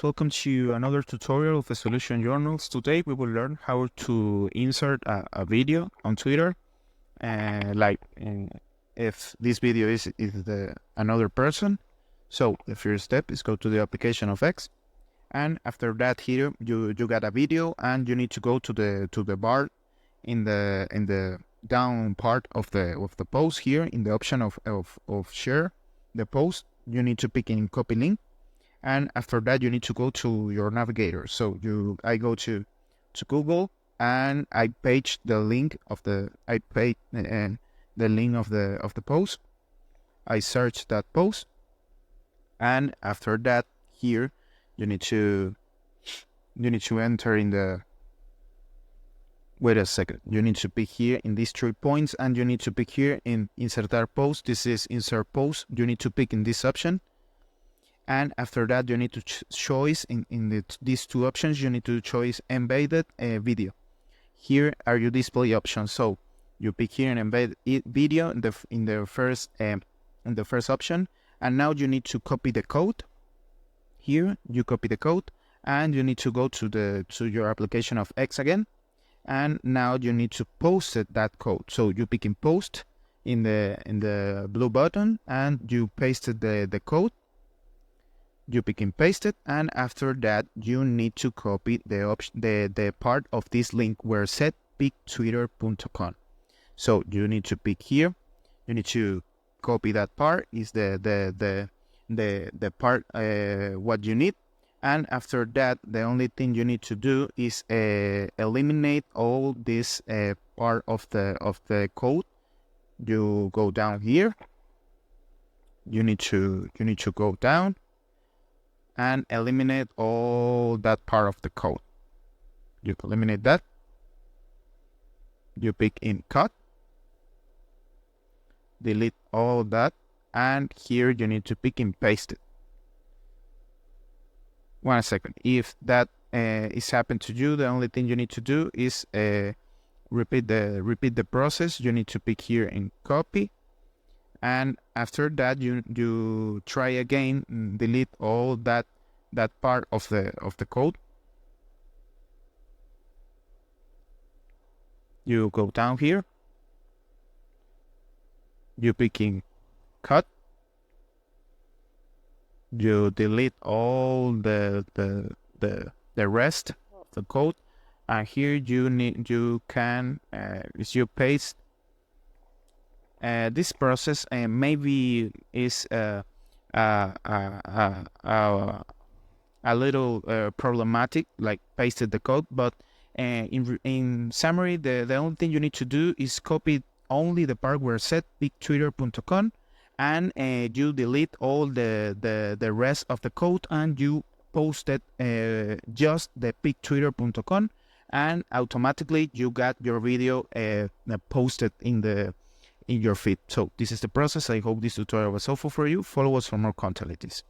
guys, welcome to another tutorial of the Solution Journals. Today we will learn how to insert a video on Twitter, if this video is another person. So the first step is go to the application of X, and after that here you got a video, and you need to go to the bar in the down part of the post here in the option of share the post. You need to pick in copy link. And after that, you need to go to your navigator. So I go to Google, and I paste the link of the link of the post. I search that post, and after that, here you need to enter in the. Wait a second. You need to pick here in these 3 points, and you need to pick here in insertar post. This is insert post. You need to pick in this option. And after that, you need to choose in these 2 options. You need to choose embedded video. Here are your display options. So you pick here an embedded video in the first option, and now you need to copy the code. Here you copy the code, and you need to go to your application of X again, and now you need to post that code. So you pick in post in the blue button, and you pasted the code. You pick and paste it, and after that you need to copy the part of this link where set pick twitter.com. So you need to pick here. You need to copy that part. Is the part what you need, and after that the only thing you need to do is eliminate all this part of the code. You go down here. You need to go down and eliminate all that part of the code. You eliminate that. You pick in cut. Delete all that. And here you need to pick and paste it. 1 second. If that is happened to you, the only thing you need to do is repeat the process. You need to pick here in copy. And after that, you try again, delete all that part of the code. You go down here. You pick in cut. You delete all the rest of the code, and here you can paste. This process maybe is a little problematic, like pasted the code, but in summary, the only thing you need to do is copy only the part where set pick twitter.com, and you delete all the rest of the code, and you posted just the pick twitter.com, and automatically you got your video posted in your feed. So this is the process. I hope this tutorial was helpful for you. Follow us for more content like this.